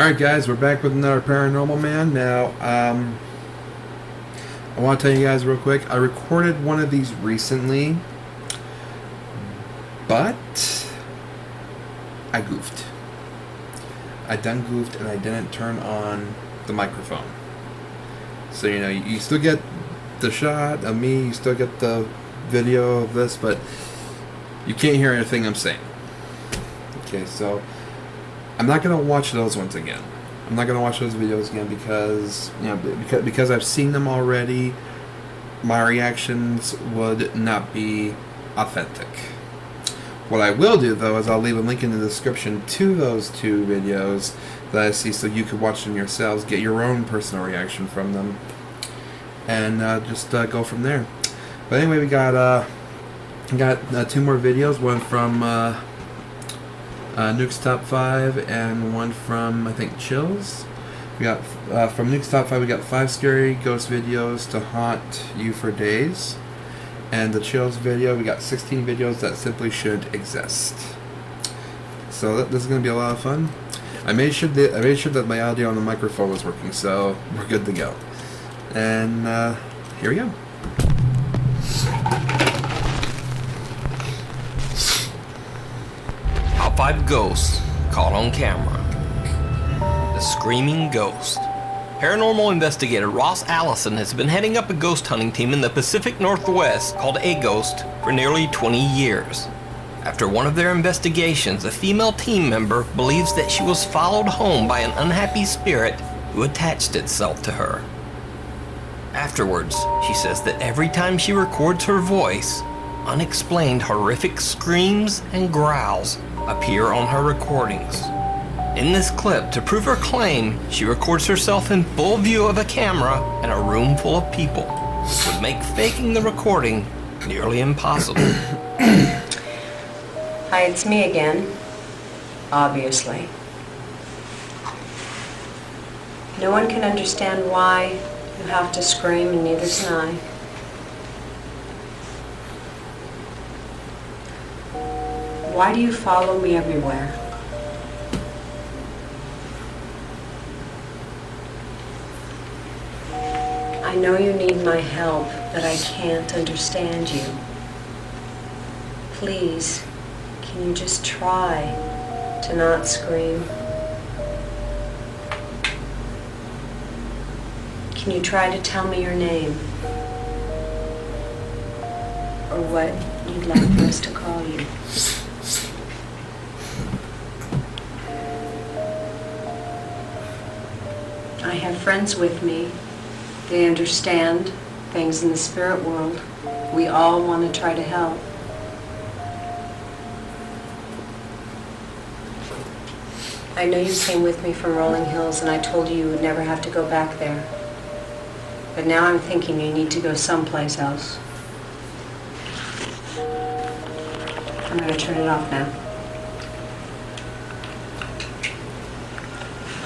Alright guys, we're back with another Paranormal Man. Now, I want to tell you guys real quick, I recorded one of these recently, but I goofed. I done goofed and I didn't turn on the microphone. So, you know, you still get the shot of me, you still get the video of this, but you can't hear anything I'm saying. Okay, so I'm not going to watch those ones again. I'm not going to watch those videos again because, you know, because I've seen them already. My reactions would not be authentic. What I will do, though, is I'll leave a link in the description to those two videos that I see so you can watch them yourselves, get your own personal reaction from them, and just go from there. But anyway, we got two more videos, one from Nuke's Top 5 and one from, I think, Chills. We got from Nuke's Top 5 we got 5 scary ghost videos to haunt you for days, and the Chills video we got 16 videos that simply shouldn't exist. So this is gonna be a lot of fun. I made sure that my audio on the microphone was working, so we're good to go. And here we go. Top 5 ghosts caught on camera. The Screaming Ghost. Paranormal investigator Ross Allison has been heading up a ghost hunting team in the Pacific Northwest called A Ghost for nearly 20 years. After one of their investigations, a female team member believes that she was followed home by an unhappy spirit who attached itself to her. Afterwards, she says that every time she records her voice, unexplained horrific screams and growls appear on her recordings. In this clip, to prove her claim, she records herself in full view of a camera in a room full of people, which would make faking the recording nearly impossible. Hi, it's me again. Obviously. No one can understand why you have to scream, and neither can I. Why do you follow me everywhere? I know you need my help, but I can't understand you. Please, can you just try to not scream? Can you try to tell me your name? Or what you'd like for us to call you? I have friends with me. They understand things in the spirit world. We all want to try to help. I know you came with me from Rolling Hills and I told you you would never have to go back there. But now I'm thinking you need to go someplace else. I'm going to turn it off now.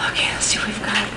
Okay, let's see what we've got.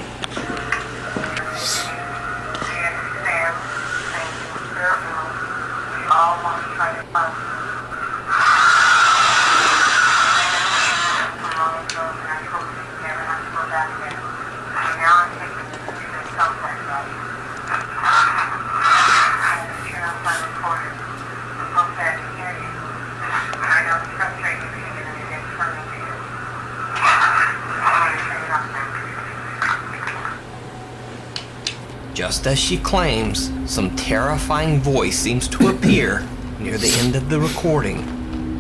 Just as she claims, some terrifying voice seems to appear near the end of the recording,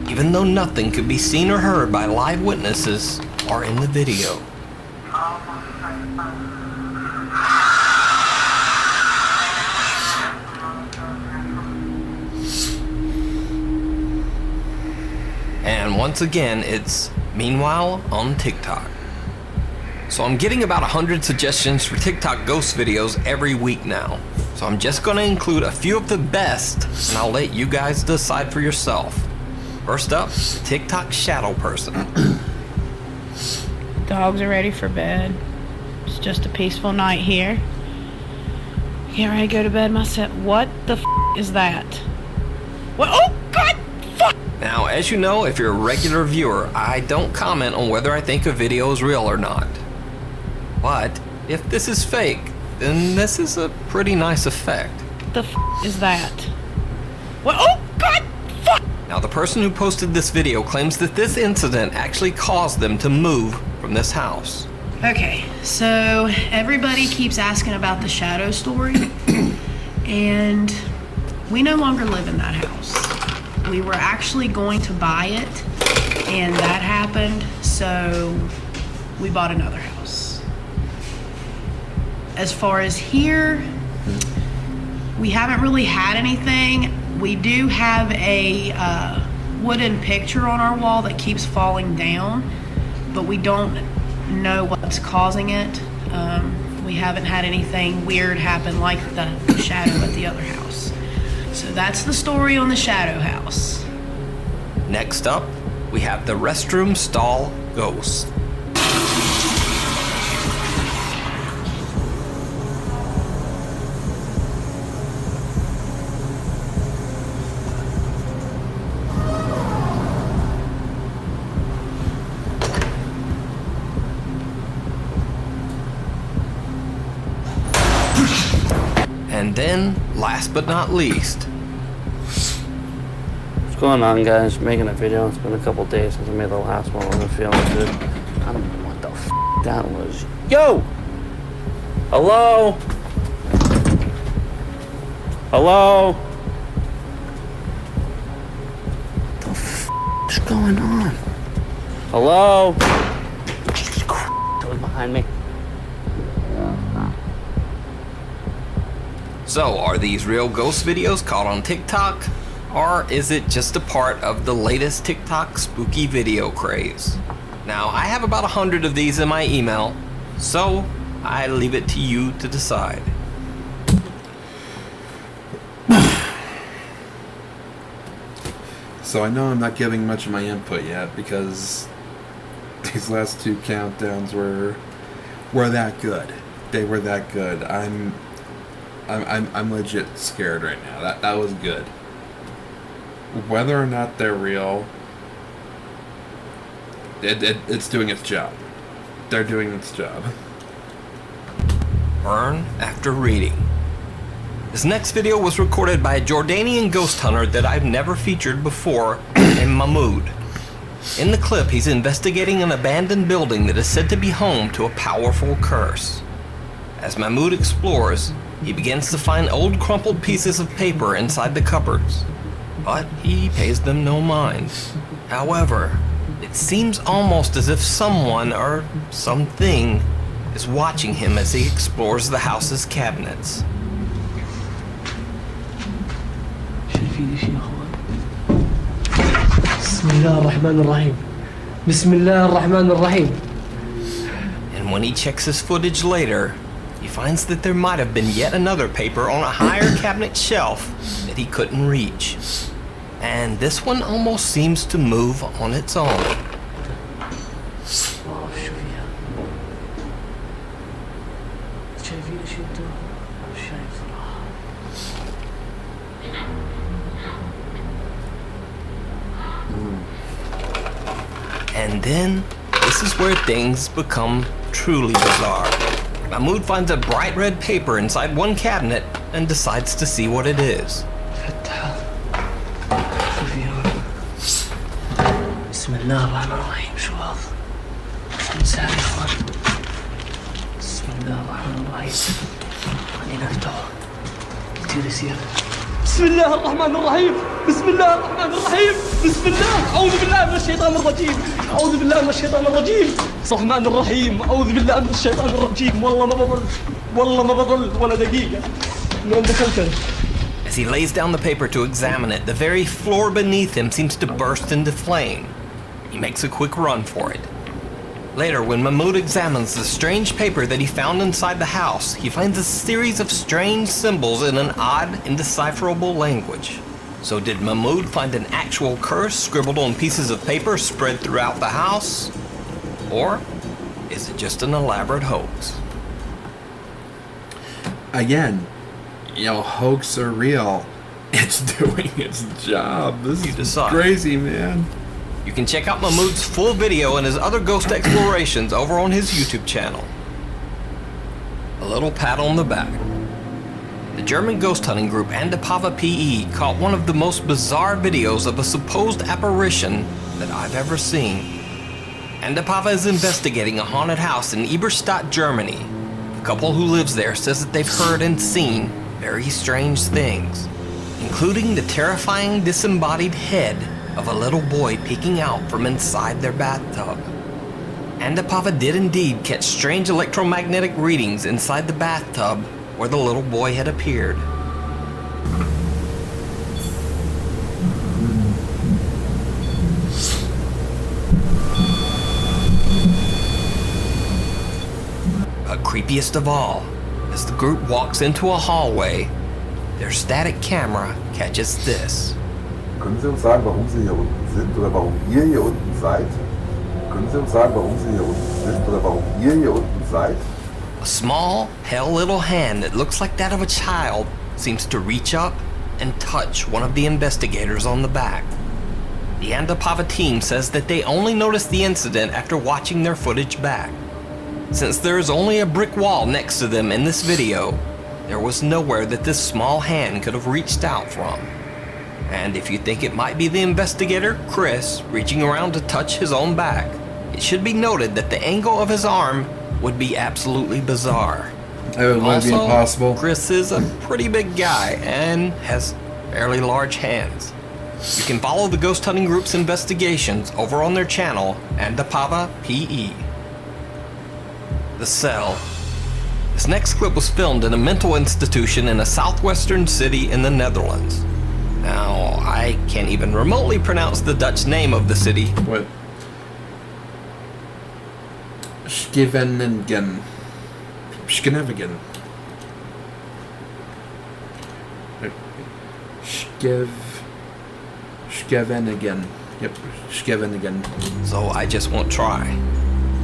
even though nothing could be seen or heard by live witnesses or in the video. And once again, it's Meanwhile on TikTok. So I'm getting about 100 suggestions for TikTok ghost videos every week now. So I'm just gonna include a few of the best, and I'll let you guys decide for yourself. First up, TikTok shadow person. Dogs are ready for bed. It's just a peaceful night here. Get ready to go to bed myself. What the is that? What? Oh God! Fuck! Now, as you know, if you're a regular viewer, I don't comment on whether I think a video is real or not. But if this is fake, then this is a pretty nice effect. The is that? What? Oh, God! Fuck! Now, the person who posted this video claims that this incident actually caused them to move from this house. Okay, so everybody keeps asking about the shadow story, and we no longer live in that house. We were actually going to buy it, and that happened, so we bought another house. As far as here, we haven't really had anything. We do have a wooden picture on our wall that keeps falling down, but we don't know what's causing it. We haven't had anything weird happen like the shadow at the other house. So that's the story on the shadow house. Next up, we have the restroom stall ghost. And then, last but not least, What's going on, guys? Making a video. It's been a couple days since I made the last one. I'm feeling good. I don't know what the that was. Yo! Hello? Hello? What the is going on? Hello? Jesus Christ. It was behind me. so are these real ghost videos caught on TikTok? Or is it just a part of the latest TikTok spooky video craze? Now, I have about 100 of these in my email, so I leave it to you to decide. So I know I'm not giving much of my input yet because these last two countdowns were that good. They were that good. I'm legit scared right now. That was good. Whether or not they're real, it's doing its job. They're doing its job. Burn after reading. This next video was recorded by a Jordanian ghost hunter that I've never featured before, named Mahmoud. In the clip, he's investigating an abandoned building that is said to be home to a powerful curse. As Mahmoud explores, he begins to find old crumpled pieces of paper inside the cupboards, but he pays them no mind. However, it seems almost as if someone or something is watching him as he explores the house's cabinets. شايفين شيء يا اخوان؟ بسم الله الرحمن الرحيم بسم الله الرحمن الرحيم. And when he checks his footage later, he finds that there might have been yet another paper on a higher cabinet shelf that he couldn't reach. And this one almost seems to move on its own. واو شو فيها؟ شايفين شيء انتم؟ مش شايف صراحة. And then, this is where things become truly bizarre. Mahmoud finds a bright red paper inside one cabinet and decides to see what it is. فتحة. شو فيها؟ بسم الله الرحمن الرحيم. شو هذا؟ شو نساوي يا اخوان؟ بسم الله الرحمن الرحيم. خلينا نفتحه. كثير يصير. بسم الله الرحمن الرحيم. بسم الله الرحمن الرحيم. بسم الله. أعوذ بالله من الشيطان الرجيم. أعوذ بالله من الشيطان الرجيم. الرحمن الرحيم. أعوذ بالله من الشيطان الرجيم. والله ما بضل ولا دقيقة. من دخلت. As he lays down the paper to examine it, the very floor beneath him seems to burst into flame. He makes a quick run for it. Later, when Mahmoud examines the strange paper that he found inside the house, he finds a series of strange symbols in an odd, indecipherable language. So did Mahmoud find an actual curse scribbled on pieces of paper spread throughout the house? Or is it just an elaborate hoax? Again, hoax or real, it's doing its job. This You is decide. crazy, man. You can check out Mahmoud's full video and his other ghost explorations over on his YouTube channel. a little pat on the back. The German ghost hunting group Andapava PE caught one of the most bizarre videos of a supposed apparition that I've ever seen. Andapava is investigating a haunted house in Eberstadt, Germany. The couple who lives there says that they've heard and seen very strange things, including the terrifying disembodied head of a little boy peeking out from inside their bathtub. Andapava did indeed catch strange electromagnetic readings inside the bathtub where the little boy had appeared. But creepiest of all, as the group walks into a hallway, their static camera catches this. Können Sie uns sagen, warum Sie hier unten sind oder warum ihr hier unten seid? Können Sie uns sagen, warum Sie hier unten sind oder warum ihr hier unten seid? A small, pale little hand that looks like that of a child seems to reach up and touch one of the investigators on the back. The Andapava team says that they only noticed the incident after watching their footage back. Since there is only a brick wall next to them in this video, there was nowhere that this small hand could have reached out from. And if you think it might be the investigator, Chris, reaching around to touch his own back, it should be noted that the angle of his arm would be absolutely bizarre. It would be impossible. Chris is a pretty big guy and has fairly large hands. You can follow the ghost hunting group's investigations over on their channel, Andapava PE. The Cell. This next clip was filmed in a mental institution in a southwestern city in the Netherlands. Now, I can't even remotely pronounce the Dutch name of the city. What? Scheveningen. Scheveningen. Scheveningen. Yep, Scheveningen. So I just won't try.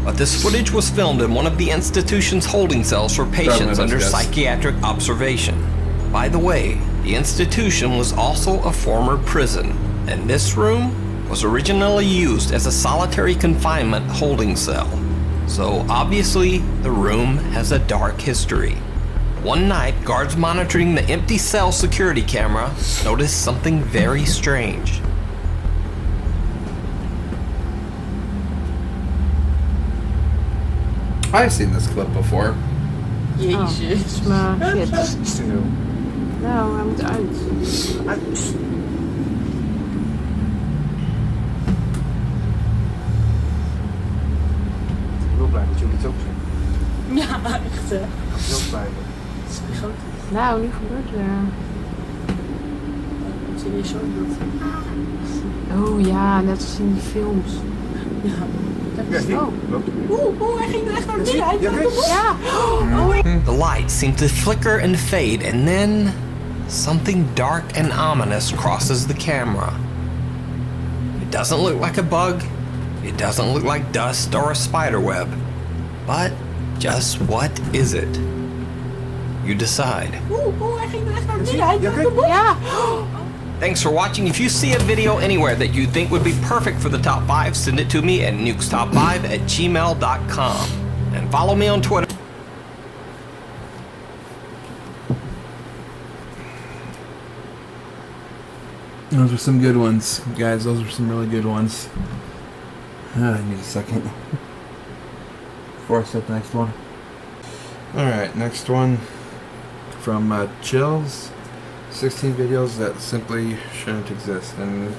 But this footage was filmed in one of the institution's holding cells for patients under psychiatric observation. By the way, the institution was also a former prison, and this room was originally used as a solitary confinement holding cell. So obviously, the room has a dark history. One night, guards monitoring the empty cell security camera noticed something very strange. I've seen this clip before. Jezus. Maar shit. Nou, hij moet uit. Ik ben blij dat jullie het ook zien. Ja, echt hè. Ik ben heel blij. Nou, nu gebeurt het weer. Wat zie je zo doet. Oh ja, net als in die films. Ja. Hij ging er echt naar binnen. Ja. The lights seem to flicker and fade, and then something dark and ominous crosses the camera. It doesn't look like a bug, it doesn't look like dust or a spider web, but just what is it? You decide. Hij ging er echt naar binnen. Ja. Thanks for watching. If you see a video anywhere that you think would be perfect for the top 5, send it to me at nukestop5@gmail.com. And follow me on Twitter. Those are some good ones, guys. Those are some really good ones. I need a second before I set the next one. Alright, next one from Chills. 16 videos that simply shouldn't exist. And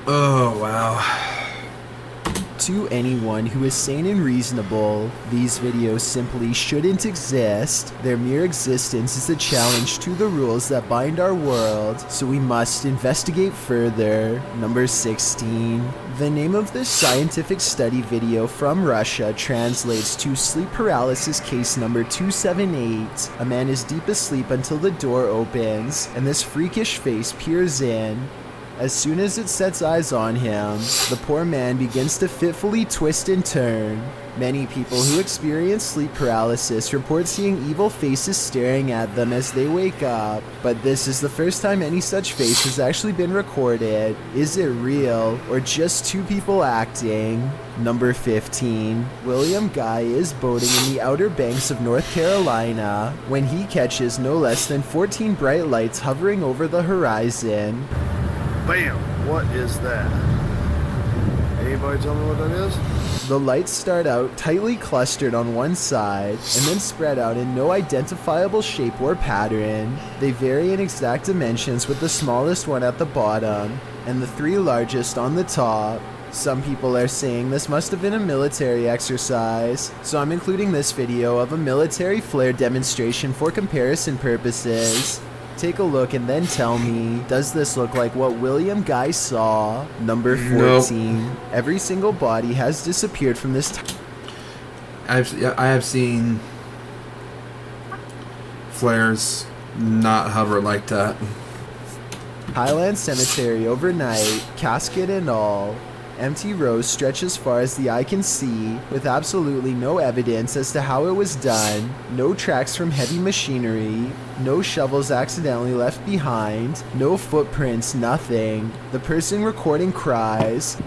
oh wow. To anyone who is sane and reasonable, these videos simply shouldn't exist. Their mere existence is a challenge to the rules that bind our world, so we must investigate further. Number 16. The name of this scientific study video from Russia translates to sleep paralysis case number 278. A man is deep asleep until the door opens, and this freakish face peers in. As soon as it sets eyes on him, the poor man begins to fitfully twist and turn. Many people who experience sleep paralysis report seeing evil faces staring at them as they wake up, but this is the first time any such face has actually been recorded. Is it real, or just two people acting? Number 15. William Guy is boating in the Outer Banks of North Carolina when he catches no less than 14 bright lights hovering over the horizon. Bam! What is that? Anybody tell me what that is? The lights start out tightly clustered on one side and then spread out in no identifiable shape or pattern. They vary in exact dimensions, with the smallest one at the bottom and the three largest on the top. Some people are saying this must have been a military exercise, so I'm including this video of a military flare demonstration for comparison purposes. Take a look and then tell me, does this look like what William Guy saw? Number 14. Nope. Every single body has disappeared from this I have seen flares not hover like that. Highland Cemetery overnight, casket and all. Empty rows stretch as far as the eye can see, with absolutely no evidence as to how it was done, no tracks from heavy machinery, no shovels accidentally left behind, no footprints, nothing. The person recording cries.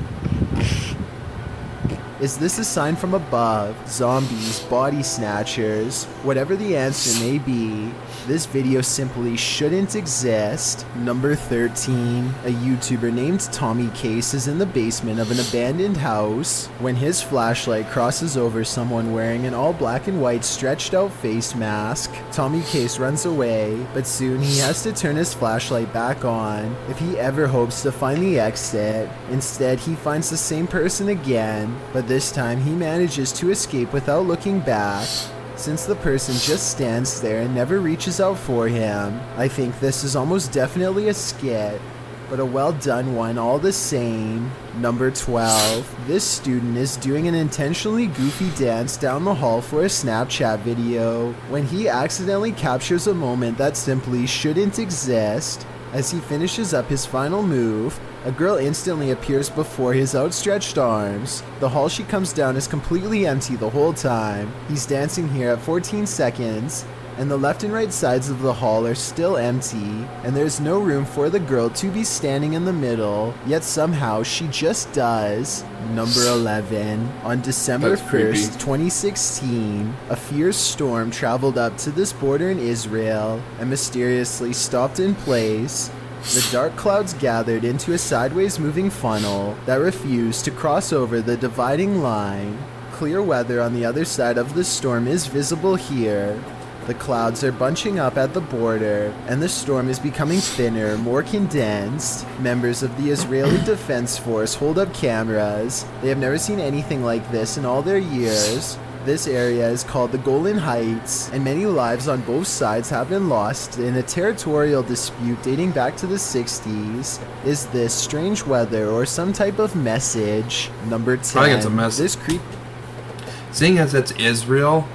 Is this a sign from above? Zombies, body snatchers? Whatever the answer may be, this video simply shouldn't exist. Number 13. A YouTuber named Tommy Case is in the basement of an abandoned house when his flashlight crosses over someone wearing an all black and white stretched out face mask. Tommy Case runs away, but soon he has to turn his flashlight back on if he ever hopes to find the exit. Instead, he finds the same person again, but this time he manages to escape without looking back, since the person just stands there and never reaches out for him. I think this is almost definitely a skit, but a well done one all the same. Number 12. This student is doing an intentionally goofy dance down the hall for a Snapchat video when he accidentally captures a moment that simply shouldn't exist. As he finishes up his final move, a girl instantly appears before his outstretched arms. The hall she comes down is completely empty the whole time. He's dancing here at 14 seconds, and the left and right sides of the hall are still empty, and there's no room for the girl to be standing in the middle, yet somehow she just does. Number 11. On December 1st, 2016, a fierce storm traveled up to this border in Israel and mysteriously stopped in place. The dark clouds gathered into a sideways moving funnel that refused to cross over the dividing line. Clear weather on the other side of the storm is visible here. The clouds are bunching up at the border, and the storm is becoming thinner, more condensed. Members of the Israeli Defense Force hold up cameras. They have never seen anything like this in all their years. This area is called the Golan Heights, and many lives on both sides have been lost in a territorial dispute dating back to the 60s. Is this strange weather or some type of message? Number 10. I think it's a message. Seeing as it's Israel,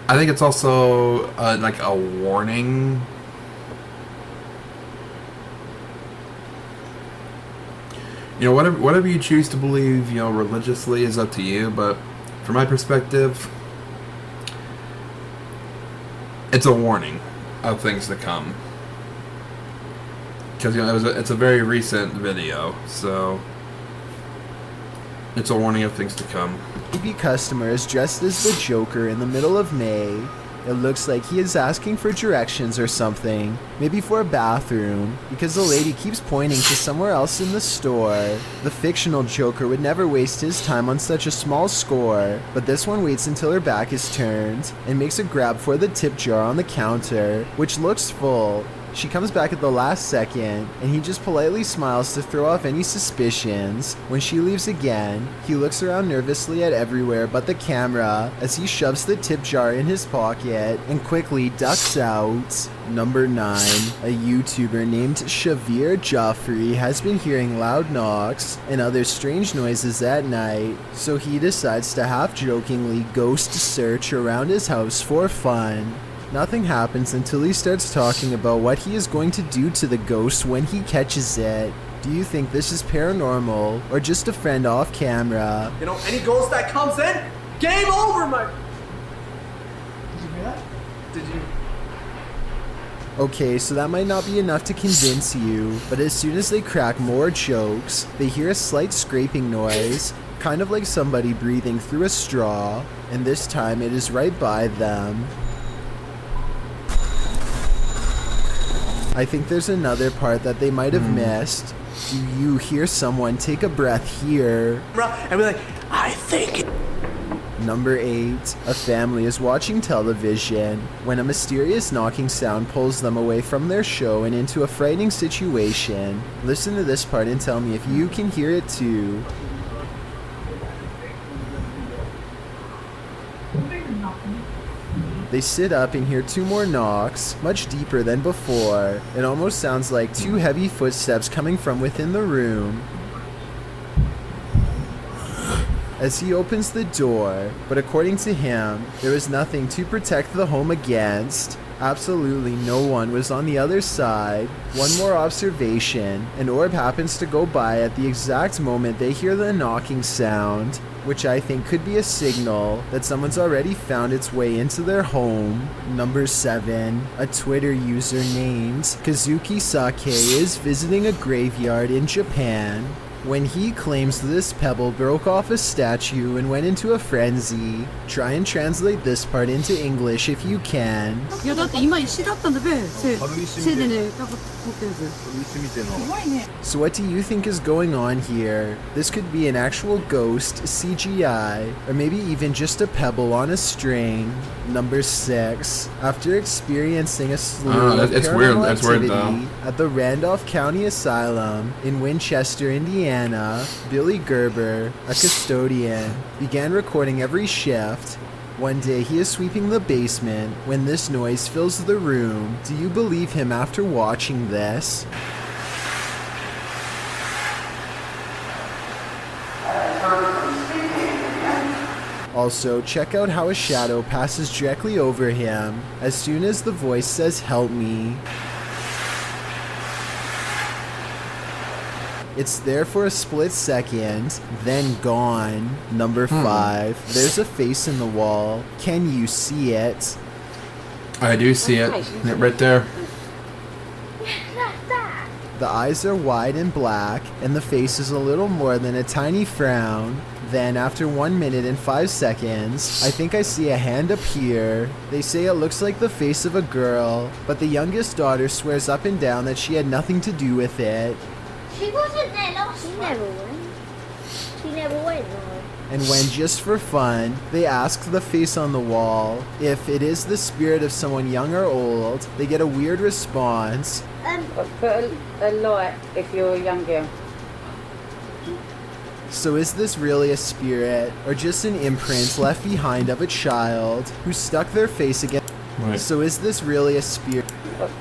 I think it's also like a warning. You know, whatever you choose to believe, you know, religiously is up to you. But from my perspective, it's a warning of things to come. Because, you know, it's a very recent video, so it's a warning of things to come. Creepy customer is dressed as the Joker in the middle of May. It looks like he is asking for directions or something, maybe for a bathroom, because the lady keeps pointing to somewhere else in the store. The fictional Joker would never waste his time on such a small score, but this one waits until her back is turned and makes a grab for the tip jar on the counter, which looks full. She comes back at the last second, and he just politely smiles to throw off any suspicions. When she leaves again, he looks around nervously at everywhere but the camera as he shoves the tip jar in his pocket and quickly ducks out. Number 9. A YouTuber named Shavir Joffrey has been hearing loud knocks and other strange noises at night, so he decides to half-jokingly ghost search around his house for fun. Nothing happens until he starts talking about what he is going to do to the ghost when he catches it. Do you think this is paranormal or just a friend off camera? You know, any ghost that comes in, game over, my... Did you hear that? Did you... Okay, so that might not be enough to convince you, but as soon as they crack more jokes, they hear a slight scraping noise, kind of like somebody breathing through a straw, and this time it is right by them. I think there's another part that they might have missed. Do you hear someone take a breath here? And be like, I think... Number 8. A family is watching television when a mysterious knocking sound pulls them away from their show and into a frightening situation. Listen to this part and tell me if you can hear it too. They sit up and hear 2 more knocks, much deeper than before. It almost sounds like 2 heavy footsteps coming from within the room. As he opens the door, but according to him, there was nothing to protect the home against. Absolutely no one was on the other side. One more observation, an orb happens to go by at the exact moment they hear the knocking sound, which I think could be a signal that someone's already found its way into their home. Number 7, a Twitter user named Kazuki Sake is visiting a graveyard in Japan when he claims this pebble broke off a statue and went into a frenzy. Try and translate this part into English if you can. いやだって今石だったんだべ。せでね、なんか撮ってるぜ。怖いね。 So what do you think is going on here? This could be an actual ghost, CGI, or maybe even just a pebble on a string. Number 6. After experiencing a slew of it's paranormal weird. That's weird, activity at the Randolph County Asylum in Winchester, Indiana, Billy Gerber, a custodian, began recording every shift. One day he is sweeping the basement when this noise fills the room. Do you believe him after watching this? Also, check out how a shadow passes directly over him as soon as the voice says "help me." It's there for a split second, then gone. Number 5. There's a face in the wall. Can you see it? I do see it. Right there. The eyes are wide and black, and the face is a little more than a tiny frown. Then, after 1 minute and 5 seconds, I think I see a hand appear. They say it looks like the face of a girl, but the youngest daughter swears up and down that she had nothing to do with it. She wasn't there last time. She never went. She never went, no. And when, just for fun, they ask the face on the wall if it is the spirit of someone young or old, they get a weird response. Put a light if you're a young girl. So is this really a spirit, or just an imprint left behind of a child who stuck their face against... Right. So is this really a spirit?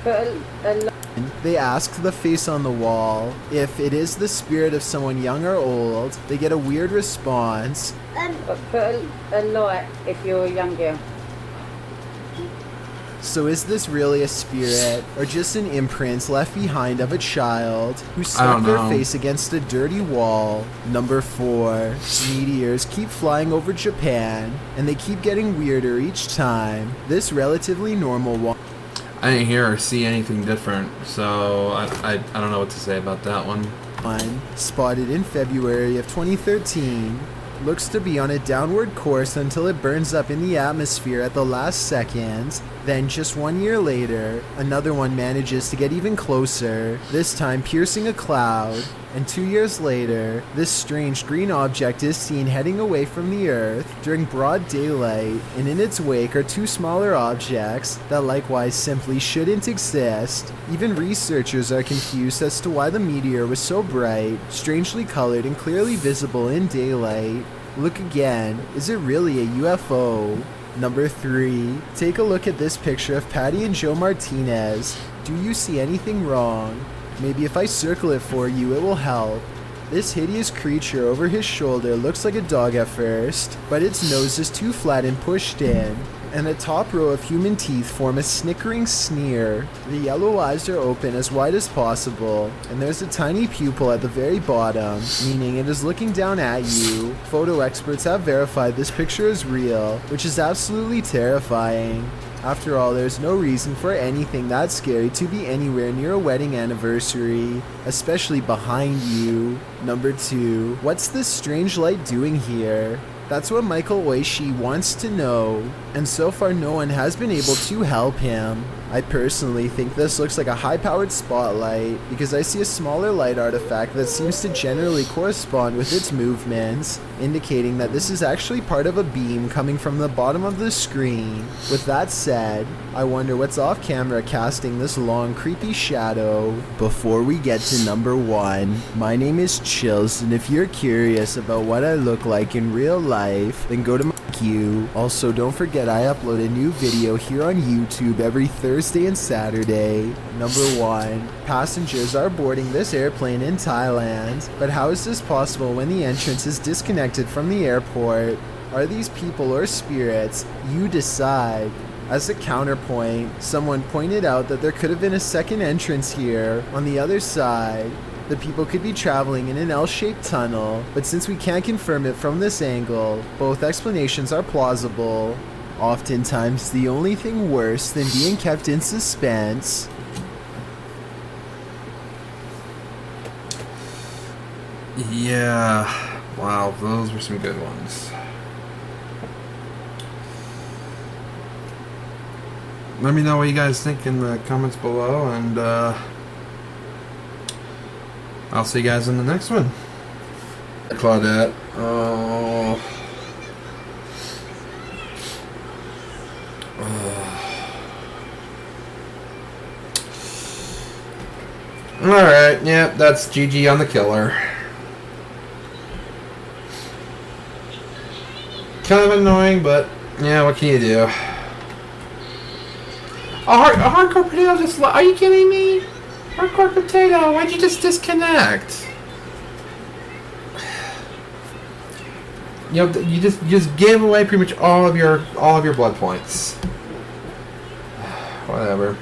Put a light. They ask the face on the wall if it is the spirit of someone young or old. They get a weird response. Put a light if you're a young girl. So is this really a spirit, or just an imprint left behind of a child who stuck their face against a dirty wall? Number 4. Meteors keep flying over Japan, and they keep getting weirder each time. This relatively normal one. I didn't hear or see anything different, so I don't know what to say about that one. Spotted in February of 2013, looks to be on a downward course until it burns up in the atmosphere at the last second. Then just 1 year later, another one manages to get even closer, this time piercing a cloud. And 2 years later, this strange green object is seen heading away from the Earth during broad daylight, and in its wake are 2 smaller objects that likewise simply shouldn't exist. Even researchers are confused as to why the meteor was so bright, strangely colored and clearly visible in daylight. Look again, is it really a UFO? Number 3, take a look at this picture of Patty and Joe Martinez. Do you see anything wrong? Maybe if I circle it for you, it will help. This hideous creature over his shoulder looks like a dog at first, but its nose is too flat and pushed in. and the top row of human teeth form a snickering sneer. The yellow eyes are open as wide as possible, and there's a tiny pupil at the very bottom, meaning it is looking down at you. Photo experts have verified this picture is real, which is absolutely terrifying. After all, there's no reason for anything that scary to be anywhere near a wedding anniversary, especially behind you. Number 2. What's this strange light doing here? That's what Michael Oishi wants to know, and so far no one has been able to help him. I personally think this looks like a high-powered spotlight because I see a smaller light artifact that seems to generally correspond with its movements, indicating that this is actually part of a beam coming from the bottom of the screen. With that said, I wonder what's off camera casting this long creepy shadow. Before we get to number 1, my name is Chills, and if you're curious about what I look like in real life, then go to my queue. Also, don't forget I upload a new video here on YouTube every Thursday and Saturday. Number 1. Passengers are boarding this airplane in Thailand, but how is this possible when the entrance is disconnected from the airport? Are these people or spirits? You decide. As a counterpoint, someone pointed out that there could have been a second entrance here on the other side. The people could be traveling in an L-shaped tunnel, but since we can't confirm it from this angle, both explanations are plausible. Oftentimes, the only thing worse than being kept in suspense Yeah. Wow, those were some good ones. Let me know what you guys think in the comments below, and I'll see you guys in the next one. Claudette. Oh. Alright, yeah, that's GG on the killer. Kind of annoying, but yeah, what can you do? A hardcore potato just... Are you kidding me? Hardcore potato, why'd you just disconnect? You know, you just gave away pretty much all of your blood points. Whatever.